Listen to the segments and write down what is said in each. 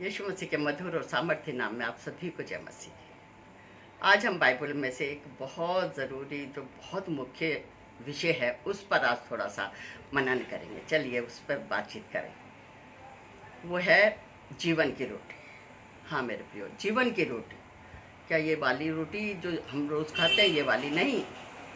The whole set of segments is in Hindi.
यीशु मसीह के मधुर और सामर्थ्य नाम में आप सभी को जय मसीह। आज हम बाइबल में से एक बहुत ज़रूरी जो बहुत मुख्य विषय है उस पर आज थोड़ा सा मनन करेंगे। चलिए उस पर बातचीत करें। वो है जीवन की रोटी। हाँ मेरे प्रियो, जीवन की रोटी। क्या ये वाली रोटी जो हम रोज़ खाते हैं ये वाली नहीं,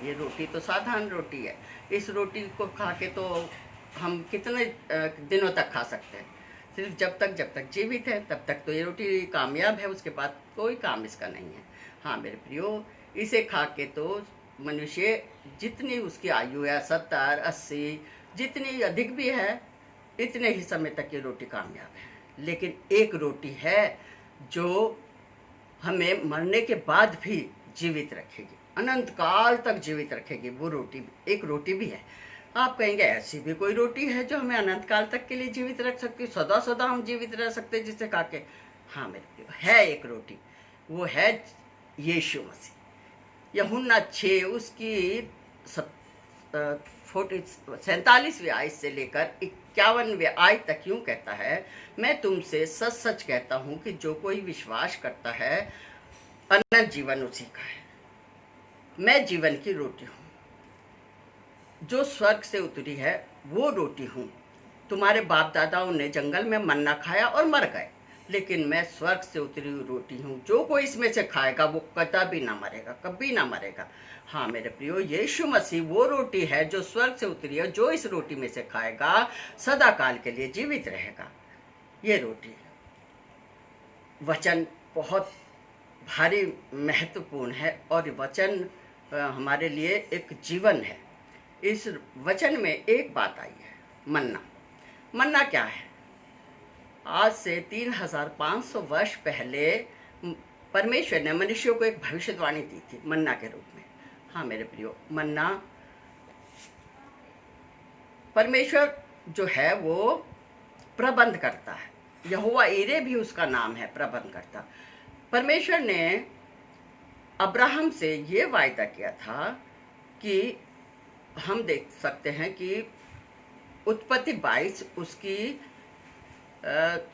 ये रोटी तो साधारण रोटी है। इस रोटी को खा के तो हम कितने दिनों तक खा सकते हैं? सिर्फ जब तक जीवित है तब तक तो ये रोटी कामयाब है, उसके बाद कोई काम इसका नहीं है। हाँ मेरे प्रियो, इसे खा के तो मनुष्य जितनी उसकी आयु है 70-80 जितनी अधिक भी है, इतने ही समय तक ये रोटी कामयाब है। लेकिन एक रोटी है जो हमें मरने के बाद भी जीवित रखेगी, अनंत काल तक जीवित रखेगी। वो रोटी एक रोटी भी है। आप कहेंगे ऐसी भी कोई रोटी है जो हमें अनंत काल तक के लिए जीवित रख सकती, सदा सदा हम जीवित रह सकते जिसे खा के? हाँ मेरे प्रियो, है एक रोटी, वो है यीशु मसीह। यूहन्ना 6 उसकी 47वीं आयत से लेकर 51वें आयत तक यूँ कहता है, मैं तुमसे सच सच कहता हूँ कि जो कोई विश्वास करता है अनंत जीवन उसी का है। मैं जीवन की रोटी हूँ जो स्वर्ग से उतरी है, वो रोटी हूँ। तुम्हारे बाप दादाओं ने जंगल में मन्ना खाया और मर गए, लेकिन मैं स्वर्ग से उतरी हुई रोटी हूँ। जो कोई इसमें से खाएगा वो कभी ना मरेगा, कभी ना मरेगा। हाँ मेरे प्रियो, यीशु मसीह वो रोटी है जो स्वर्ग से उतरी है। जो इस रोटी में से खाएगा सदा काल के लिए जीवित रहेगा। ये रोटी वचन बहुत भारी महत्वपूर्ण है और वचन हमारे लिए एक जीवन है। इस वचन में एक बात आई है, मन्ना। मन्ना क्या है? आज से 3500 वर्ष पहले परमेश्वर ने मनुष्यों को एक भविष्यवाणी दी थी मन्ना के रूप में। हाँ मेरे प्रियो, मन्ना परमेश्वर जो है वो प्रबंध करता है। यहोवा ईरे भी उसका नाम है, प्रबंध करता। परमेश्वर ने अब्राहम से ये वायदा किया था कि हम देख सकते हैं कि उत्पत्ति 22 उसकी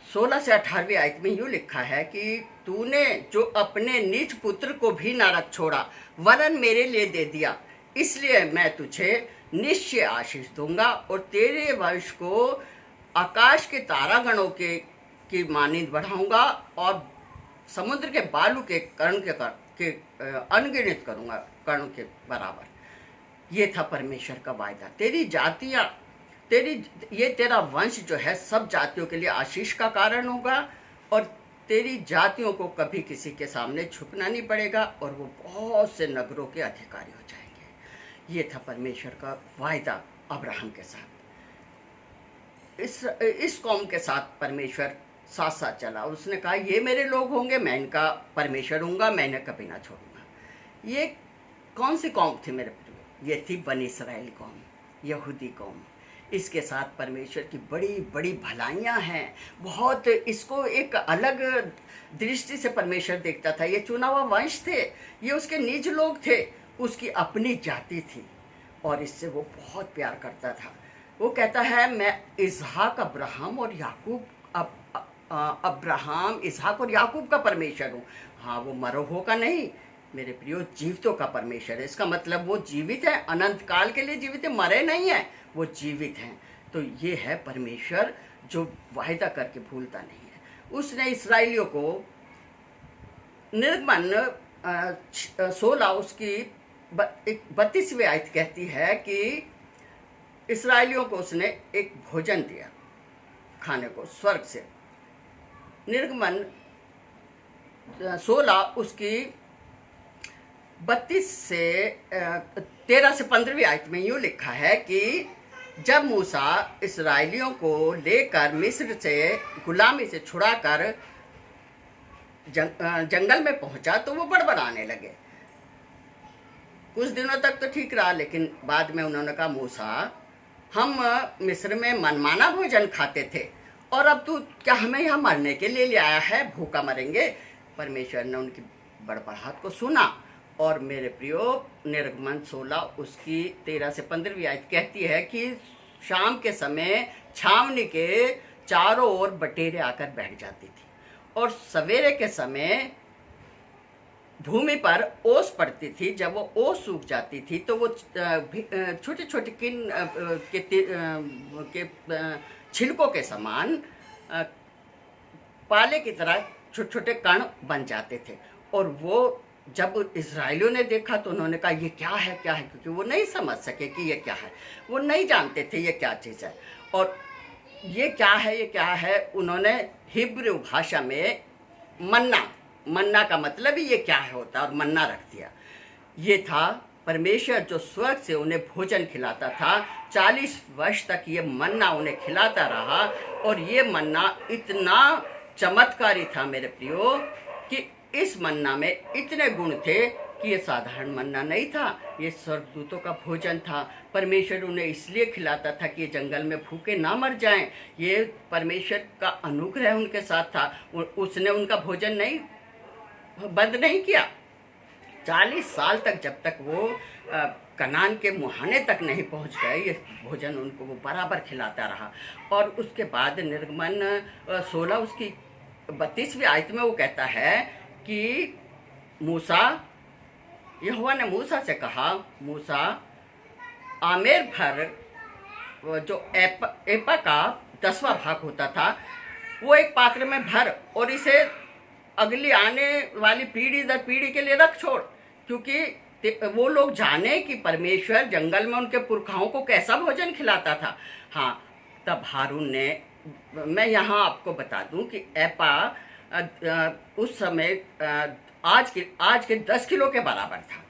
16 से 18वीं आयत में यूँ लिखा है कि तूने जो अपने निज पुत्र को भी न रख छोड़ा वरन मेरे लिए दे दिया, इसलिए मैं तुझे निश्चय आशीष दूंगा और तेरे वंश को आकाश के तारागणों की मानिंद बढ़ाऊंगा और समुद्र के बालू के कर्ण के अनगिनत करूंगा, कर्ण के बराबर। ये था परमेश्वर का वायदा। तेरी जातियाँ, तेरा वंश जो है सब जातियों के लिए आशीष का कारण होगा और तेरी जातियों को कभी किसी के सामने झुकना नहीं पड़ेगा और वो बहुत से नगरों के अधिकारी हो जाएंगे। ये था परमेश्वर का वायदा अब्राहम के साथ। इस कौम के साथ परमेश्वर साथ साथ चला। उसने कहा ये मेरे लोग होंगे, मैं इनका परमेश्वर हूँगा, मैं इन्हें कभी ना छोड़ूंगा। ये कौन सी कौम थी मेरे प्रियो? ये थी बनी इसराइल कौम, यहूदी कौम। इसके साथ परमेश्वर की बड़ी बड़ी भलाइयाँ हैं। बहुत इसको एक अलग दृष्टि से परमेश्वर देखता था। ये चुना हुआ वंश थे, ये उसके निज लोग थे, उसकी अपनी जाति थी और इससे वो बहुत प्यार करता था। वो कहता है मैं इसहाक अब्राहम और याकूब अब्राहम इसहाक और याकूब का परमेश्वर हूँ। हाँ, वो मरोहो का नहीं मेरे प्रियो, जीवितों का परमेश्वर है। इसका मतलब वो जीवित है, अनंत काल के लिए जीवित है, मरे नहीं है, वो जीवित हैं। तो ये है परमेश्वर जो वायदा करके भूलता नहीं है। उसने इसराइलियों को निर्गमन 16 उसकी 32वीं आयत कहती है कि इसराइलियों को उसने एक भोजन दिया खाने को स्वर्ग से। निर्गमन 16 उसकी 32 से 13 से 15वीं आयत में यूँ लिखा है कि जब मूसा इसराइलियों को लेकर मिस्र से गुलामी से छुड़ाकर जंगल में पहुंचा तो वो बड़बड़ाने लगे। कुछ दिनों तक तो ठीक रहा, लेकिन बाद में उन्होंने कहा मूसा, हम मिस्र में मनमाना भोजन खाते थे और अब तू क्या हमें यहाँ मरने के लिए ले आया है? भूखा मरेंगे। परमेश्वर ने उनकी बड़बड़ाहट को सुना और मेरे प्रियो निर्गमन 16 उसकी 13 से 15वीं आयत कहती है कि शाम के समय छावनी के चारों ओर बटेरें आकर बैठ जाती थी और सवेरे के समय भूमि पर ओस पड़ती थी। जब वो ओस सूख जाती थी तो वो छोटे छोटे के छिलकों के समान पाले की तरह छोटे छोटे कण बन जाते थे। और वो जब इजराइलियों ने देखा तो उन्होंने कहा ये क्या है, क्या है, क्योंकि वो नहीं समझ सके कि ये क्या है, वो नहीं जानते थे ये क्या चीज़ है। और ये क्या है, ये क्या है, उन्होंने हिब्रू भाषा में मन्ना का मतलब ही ये क्या है होता है, और मन्ना रख दिया। ये था परमेश्वर जो स्वर्ग से उन्हें भोजन खिलाता था। 40 वर्ष तक ये मन्ना उन्हें खिलाता रहा। और ये मन्ना इतना चमत्कारी था मेरे प्रियो कि इस मन्ना में इतने गुण थे कि ये साधारण मन्ना नहीं था, ये स्वर्गदूतों का भोजन था। परमेश्वर उन्हें इसलिए खिलाता था कि ये जंगल में भूखे ना मर जाएं। ये परमेश्वर का अनुग्रह उनके साथ था। उसने उनका भोजन नहीं बंद नहीं किया। 40 साल तक, जब तक वो कनान के मुहाने तक नहीं पहुंच गए, ये भोजन उनको वो बराबर खिलाता रहा। और उसके बाद निर्गमन 16 उसकी 32वीं आयत में वो कहता है कि यहोवा ने मूसा से कहा, मूसा आमेर भर जो एपा का 10वां भाग होता था वो एक पात्र में भर और इसे अगली आने वाली पीढ़ी दर पीढ़ी के लिए रख छोड़, क्योंकि वो लोग जाने कि परमेश्वर जंगल में उनके पुरखाओं को कैसा भोजन खिलाता था। हाँ, तब हारून ने, मैं यहाँ आपको बता दूं कि एपा उस समय आज के 10 किलो के बराबर था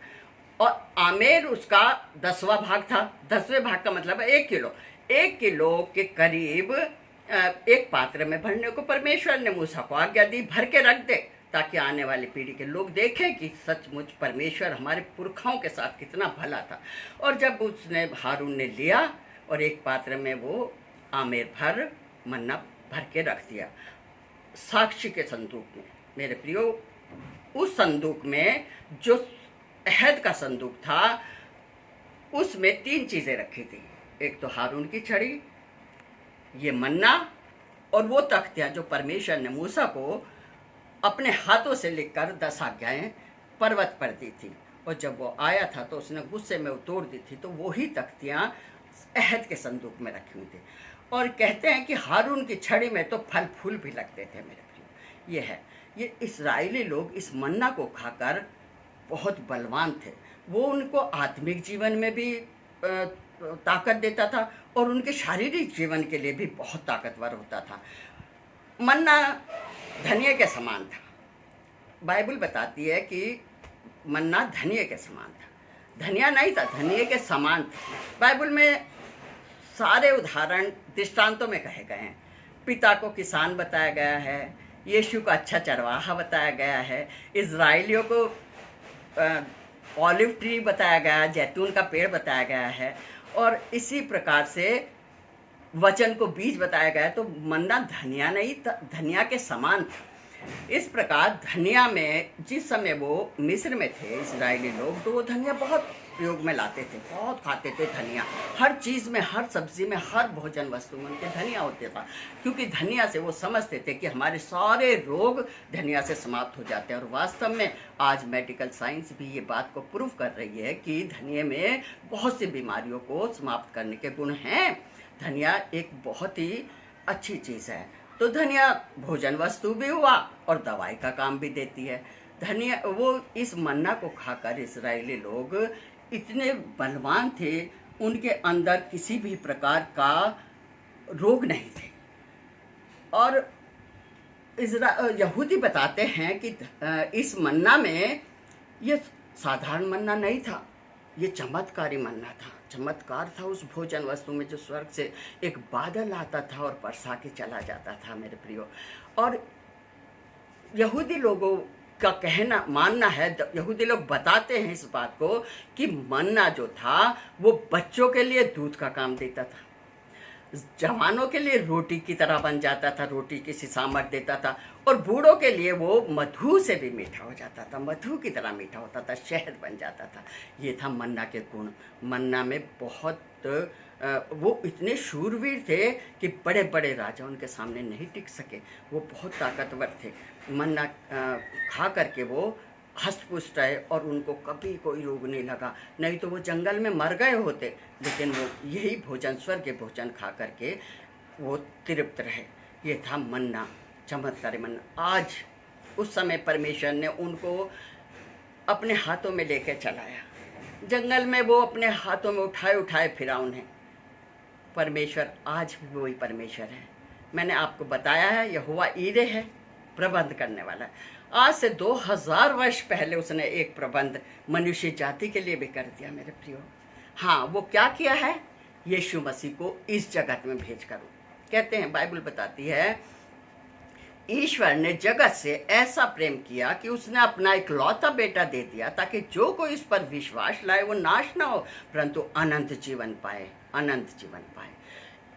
और आमेर उसका 10वां भाग था। 10वें भाग का मतलब है 1 किलो। 1 किलो के करीब एक पात्र में भरने को परमेश्वर ने मूसा को आज्ञा दी, भर के रख दे, ताकि आने वाली पीढ़ी के लोग देखें कि सचमुच परमेश्वर हमारे पुरखाओं के साथ कितना भला था। और जब उसने हारून ने लिया और एक पात्र में वो आमेर भर मन्ना भर के रख दिया साक्षी के संदूक में। मेरे प्रियो, उस संदूक में जो अहद का संदूक था उसमें 3 चीज़ें रखी थी। एक तो हारून की छड़ी, ये मन्ना और वो तख्तियाँ जो परमेश्वर ने मूसा को अपने हाथों से लिखकर 10 आज्ञाएं पर्वत पर दी थी। और जब वो आया था तो उसने गुस्से में तोड़ दी थी, तो वही तख्तियाँ अहद के संदूक में रखी हुई थी। और कहते हैं कि हारून की छड़ी में तो फल फूल भी लगते थे। मेरे प्रिय, ये है, ये इस्राएली लोग इस मन्ना को खाकर बहुत बलवान थे। वो उनको आत्मिक जीवन में भी ताकत देता था और उनके शारीरिक जीवन के लिए भी बहुत ताकतवर होता था। मन्ना धनिये के समान था। बाइबल बताती है कि मन्ना धनिये के समान था। धनिया नहीं था, धनिये के समान था। बाइबल में सारे उदाहरण दृष्टांतों में कहे गए हैं। पिता को किसान बताया गया है, यीशु का अच्छा चरवाहा बताया गया है, इजराइलियों को ऑलिव ट्री बताया गया है, जैतून का पेड़ बताया गया है, और इसी प्रकार से वचन को बीज बताया गया है। तो मन्ना धनिया नहीं था, धनिया के समान था। इस प्रकार धनिया में जिस समय वो मिस्र में थे इजरायली लोग, तो वो धनिया बहुत प्रयोग में लाते थे, बहुत खाते थे धनिया। हर चीज़ में, हर सब्जी में, हर भोजन वस्तु में उनके धनिया होते था, क्योंकि धनिया से वो समझते थे कि हमारे सारे रोग धनिया से समाप्त हो जाते हैं। और वास्तव में आज मेडिकल साइंस भी ये बात को प्रूव कर रही है कि धनिया में बहुत सी बीमारियों को समाप्त करने के गुण हैं। धनिया एक बहुत ही अच्छी चीज़ है। तो धनिया भोजन वस्तु भी हुआ और दवाई का काम भी देती है। धनिया, वो इस मन्ना को खाकर इजरायली लोग इतने बलवान थे, उनके अंदर किसी भी प्रकार का रोग नहीं थे। और यहूदी बताते हैं कि इस मन्ना में ये साधारण मन्ना नहीं था, ये चमत्कारी मन्ना था। चमत्कार था उस भोजन वस्तु में जो स्वर्ग से एक बादल आता था और बरसा के चला जाता था। मेरे प्रियो, और यहूदी लोगों का कहना, मानना है, यहूदी लोग बताते हैं इस बात को कि मन्ना जो था वो बच्चों के लिए दूध का काम देता था, जवानों के लिए रोटी की तरह बन जाता था, रोटी की सी सामर्थ देता था, और बूढ़ों के लिए वो मधु से भी मीठा हो जाता था, मधु की तरह मीठा होता था, शहद बन जाता था। ये था मन्ना के गुण। मन्ना में बहुत वो इतने शूरवीर थे कि बड़े बड़े राजा उनके सामने नहीं टिक सके। वो बहुत ताकतवर थे। मन्ना खा करके वो हष्ट पुष्ट रहे और उनको कभी कोई रोग नहीं लगा, नहीं तो वो जंगल में मर गए होते। लेकिन वो यही भोजन, स्वर्ग के भोजन खा करके वो तृप्त रहे। ये था मन्ना, चमत्कारी मन्ना। आज उस समय परमेश्वर ने उनको अपने हाथों में लेकर चलाया। जंगल में वो अपने हाथों में उठाए उठाए फिरा उन्हें। परमेश्वर आज भी वही परमेश्वर है। मैंने आपको बताया है, यहोवा ईरे है, प्रबंध करने वाला है। आज से 2000 वर्ष पहले उसने एक प्रबंध मनुष्य जाति के लिए भी कर दिया मेरे प्रियो। हाँ, वो क्या किया है? यीशु मसीह को इस जगत में भेज कर। कहते हैं, बाइबल बताती है, ईश्वर ने जगत से ऐसा प्रेम किया कि उसने अपना इकलौता बेटा दे दिया, ताकि जो कोई इस पर विश्वास लाए वो नाश ना हो परंतु अनंत जीवन पाए, अनंत जीवन पाए।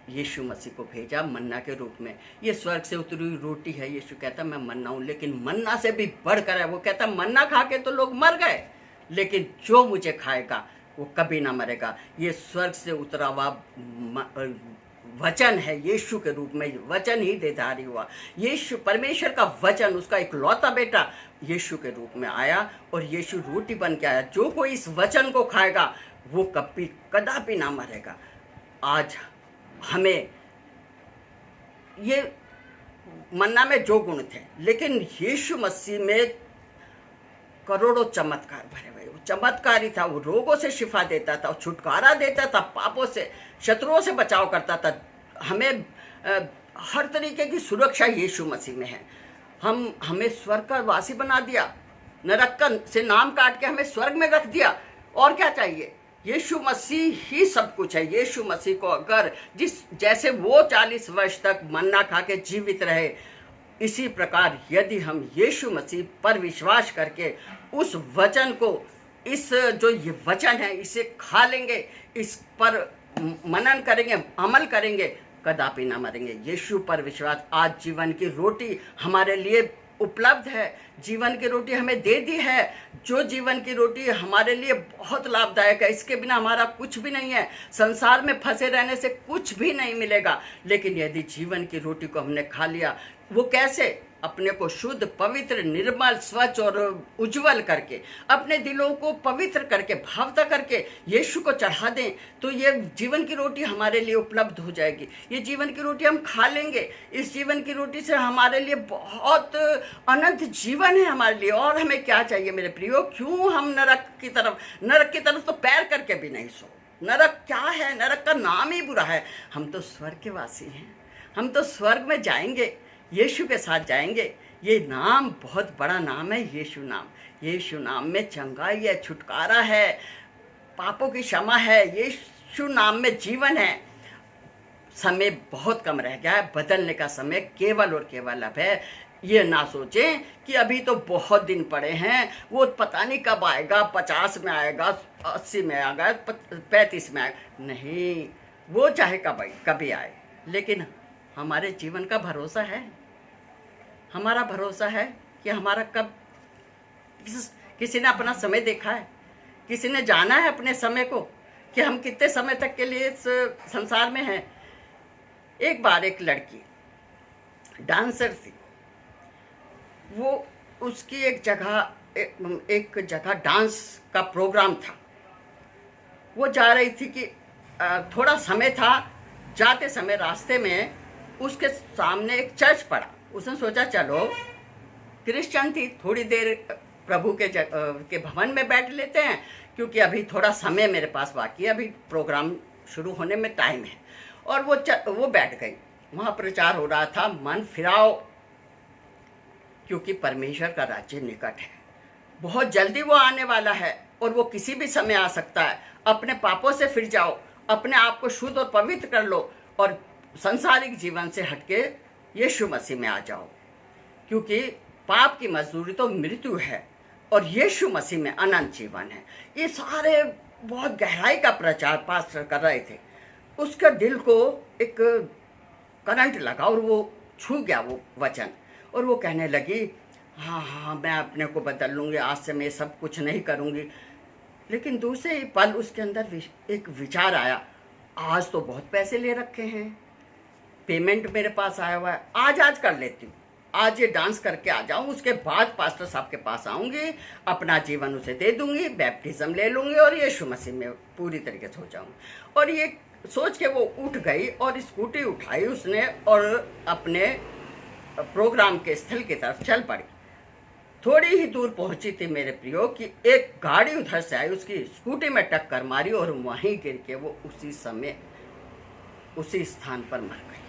यीशु मसीह को भेजा मन्ना के रूप में। ये स्वर्ग से उतरी हुई रोटी है। यीशु कहता मैं मन्ना हूँ, लेकिन मन्ना से भी बढ़कर है। वो कहता मन्ना खा के तो लोग मर गए, लेकिन जो मुझे खाएगा वो कभी ना मरेगा। ये स्वर्ग से उतरा हुआ वचन है, यीशु के रूप में वचन ही देधारी हुआ। यीशु परमेश्वर का वचन, उसका इकलौता बेटा यीशु के रूप में आया और यीशु रोटी बन के आया। जो कोई इस वचन को खाएगा वो कभी कदापि ना मरेगा। आज हमें ये मन्ना में जो गुण थे, लेकिन यीशु मसीह में करोड़ों चमत्कार भरे हुए। वो चमत्कारी था, वो रोगों से शिफा देता था, छुटकारा देता था, पापों से, शत्रुओं से बचाव करता था। हमें हर तरीके की सुरक्षा यीशु मसीह में है। हमें स्वर्ग का वासी बना दिया, नरक से नाम काट के हमें स्वर्ग में रख दिया। और क्या चाहिए? यीशु मसीह ही सब कुछ है। यीशु मसीह को अगर जैसे वो 40 वर्ष तक मन्ना खा के जीवित रहे, इसी प्रकार यदि हम यीशु मसीह पर विश्वास करके उस वचन को, इस जो ये वचन है, इसे खा लेंगे, इस पर मनन करेंगे, अमल करेंगे, कदापि ना मरेंगे। यीशु पर विश्वास। आज जीवन की रोटी हमारे लिए उपलब्ध है। जीवन की रोटी हमें दे दी है, जो जीवन की रोटी हमारे लिए बहुत लाभदायक है। इसके बिना हमारा कुछ भी नहीं है। संसार में फंसे रहने से कुछ भी नहीं मिलेगा। लेकिन यदि जीवन की रोटी को हमने खा लिया, वो कैसे? अपने को शुद्ध, पवित्र, निर्मल, स्वच्छ और उज्जवल करके, अपने दिलों को पवित्र करके, भावता करके यीशु को चढ़ा दें, तो ये जीवन की रोटी हमारे लिए उपलब्ध हो जाएगी। ये जीवन की रोटी हम खा लेंगे। इस जीवन की रोटी से हमारे लिए बहुत अनंत जीवन है हमारे लिए। और हमें क्या चाहिए मेरे प्रियो? क्यों हम नरक की तरफ तो पैर करके भी नहीं सो। नरक क्या है? नरक का नाम ही बुरा है। हम तो स्वर्ग के वासी हैं। हम तो स्वर्ग में जाएंगे, यीशु के साथ जाएंगे। ये नाम बहुत बड़ा नाम है, यीशु नाम। यीशु नाम में चंगाई है, छुटकारा है, पापों की क्षमा है। यीशु नाम में जीवन है। समय बहुत कम रह गया है, बदलने का समय केवल और केवल अब है। ये ना सोचें कि अभी तो बहुत दिन पड़े हैं, वो पता नहीं कब आएगा, 50 में आएगा, 80 में आएगा, 35 में आएगा। नहीं, वो चाहे कभी आए, लेकिन हमारे जीवन का भरोसा है। हमारा भरोसा है कि हमारा कब, किसी ने अपना समय देखा है? किसी ने जाना है अपने समय को कि हम कितने समय तक के लिए इस संसार में हैं? एक बार एक लड़की डांसर थी। वो उसकी एक जगह डांस का प्रोग्राम था। वो जा रही थी कि थोड़ा समय था, जाते समय रास्ते में उसके सामने एक चर्च पड़ा। उसने सोचा चलो, क्रिश्चियन थी, थोड़ी देर प्रभु के भवन में बैठ लेते हैं, क्योंकि अभी थोड़ा समय मेरे पास बाकी है, अभी प्रोग्राम शुरू होने में टाइम है। और वो बैठ गई। वहाँ प्रचार हो रहा था, मन फिराओ, क्योंकि परमेश्वर का राज्य निकट है। बहुत जल्दी वो आने वाला है और वो किसी भी समय आ सकता है। अपने पापों से फिर जाओ, अपने आप को शुद्ध और पवित्र कर लो और सांसारिक जीवन से हटके यीशु मसीह में आ जाओ, क्योंकि पाप की मजदूरी तो मृत्यु है और यीशु मसीह में अनंत जीवन है। ये सारे बहुत गहराई का प्रचार पास्टर कर रहे थे। उसका दिल को एक करंट लगा और वो छू गया वो वचन, और वो कहने लगी, हाँ, मैं अपने को बदल लूँगी, आज से मैं सब कुछ नहीं करूँगी। लेकिन दूसरे ही पल उसके अंदर एक विचार आया, आज तो बहुत पैसे ले रखे हैं, पेमेंट मेरे पास आया हुआ है, आज कर लेती हूँ, आज ये डांस करके आ जाऊँ, उसके बाद पास्टर साहब के पास आऊँगी, अपना जीवन उसे दे दूँगी, बैप्टिज्म ले लूँगी और यीशु मसीह में पूरी तरीके से हो जाऊँगी। और ये सोच के वो उठ गई और स्कूटी उठाई उसने और अपने प्रोग्राम के स्थल की तरफ चल पड़ी। थोड़ी ही दूर पहुंची थी मेरे प्रियो कि एक गाड़ी उधर से आई, उसकी स्कूटी में टक्कर मारी और वहीं गिर के वो उसी समय उसी स्थान पर मर गई।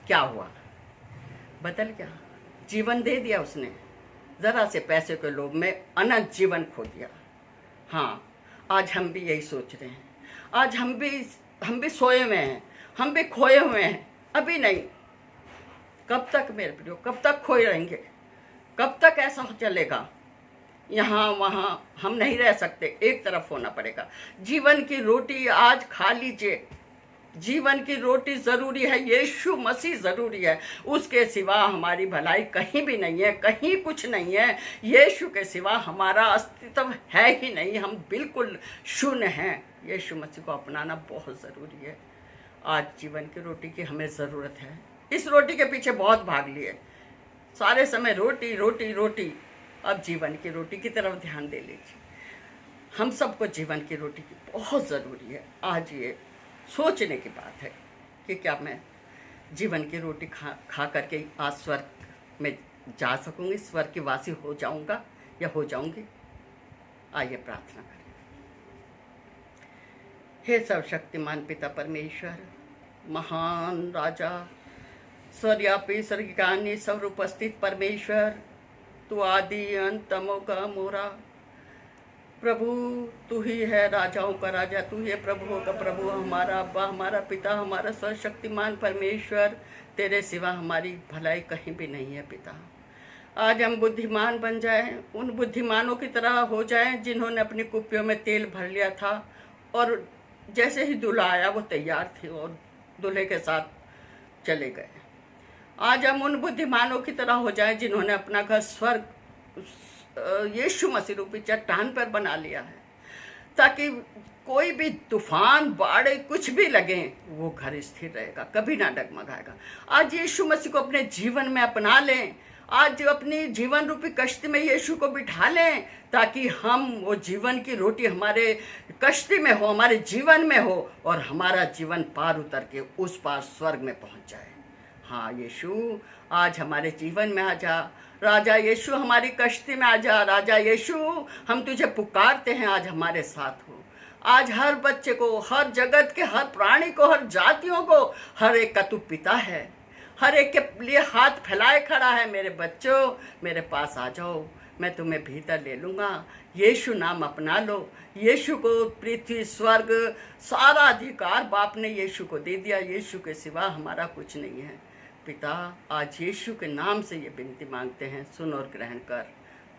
क्या हुआ? बदल गया, जीवन दे दिया उसने, जरा से पैसे के लोभ में अनंत जीवन खो दिया। हाँ, आज हम भी यही सोच रहे हैं, आज हम भी सोए हुए हैं, हम भी खोए हुए हैं। अभी नहीं, कब तक मेरे प्रियो, कब तक खोए रहेंगे? कब तक ऐसा चलेगा? यहाँ वहाँ हम नहीं रह सकते, एक तरफ होना पड़ेगा। जीवन की रोटी आज खा लीजिए, जीवन की रोटी ज़रूरी है, यीशु मसीह ज़रूरी है, उसके सिवा हमारी भलाई कहीं भी नहीं है, कहीं कुछ नहीं है। यीशु के सिवा हमारा अस्तित्व है ही नहीं, हम बिल्कुल शून्य हैं। यीशु मसीह को अपनाना बहुत ज़रूरी है। आज जीवन की रोटी की हमें ज़रूरत है। इस रोटी के पीछे बहुत भाग लिए, सारे समय रोटी रोटी रोटी। अब जीवन की रोटी की तरफ ध्यान दे लीजिए। हम सबको जीवन की रोटी की बहुत ज़रूरी है। आज ये सोचने की बात है कि क्या मैं जीवन की रोटी खा करके आज स्वर्ग में जा सकूंगी, स्वर्ग की वासी हो जाऊंगा या हो जाऊंगी? आइए प्रार्थना करें। हे सर्वशक्तिमान पिता परमेश्वर, महान राजा, स्वर्यापी स्वर्गानी सर्व उपस्थित परमेश्वर, तू आदि अंत तमोगा मोरा प्रभु, तू ही है राजाओं का राजा, तू ही है प्रभुओं का प्रभु, हमारा अब्बा, हमारा पिता, हमारा सर्वशक्तिमान परमेश्वर। तेरे सिवा हमारी भलाई कहीं भी नहीं है पिता। आज हम बुद्धिमान बन जाएं, उन बुद्धिमानों की तरह हो जाएं जिन्होंने अपनी कुप्पियों में तेल भर लिया था और जैसे ही दूल्हा आया वो तैयार थे और दूल्हे के साथ चले गए। आज हम उन बुद्धिमानों की तरह हो जाएं जिन्होंने अपना घर स्वर्ग यीशु मसीह रूपी चट्टान पर बना लिया है, ताकि कोई भी तूफान बाढ़ कुछ भी लगे वो घर स्थिर रहेगा, कभी ना डगमगाएगा। आज यीशु मसीह को अपने जीवन में अपना लें, आज अपनी जीवन रूपी कश्ती में यीशु को बिठा लें, ताकि हम वो जीवन की रोटी हमारे कश्ती में हो, हमारे जीवन में हो और हमारा जीवन पार उतर के उस पार स्वर्ग में पहुंच जाए। हाँ यीशु, आज हमारे जीवन में आ जा। राजा यीशु, हमारी कश्ती में आ जा। राजा यीशु, हम तुझे पुकारते हैं, आज हमारे साथ हो। आज हर बच्चे को, हर जगत के हर प्राणी को, हर जातियों को, हर एक का तू पिता है, हर एक के लिए हाथ फैलाए खड़ा है। मेरे बच्चों, मेरे पास आ जाओ, मैं तुम्हें भीतर ले लूँगा। यीशु नाम अपना लो। यीशु को पृथ्वी स्वर्ग सारा अधिकार बाप ने यीशु को दे दिया। यीशु के सिवा हमारा कुछ नहीं है पिता। आज यीशु के नाम से ये विनती मांगते हैं, सुन और ग्रहण कर।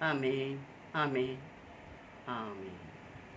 आमीन, आमीन, आमीन।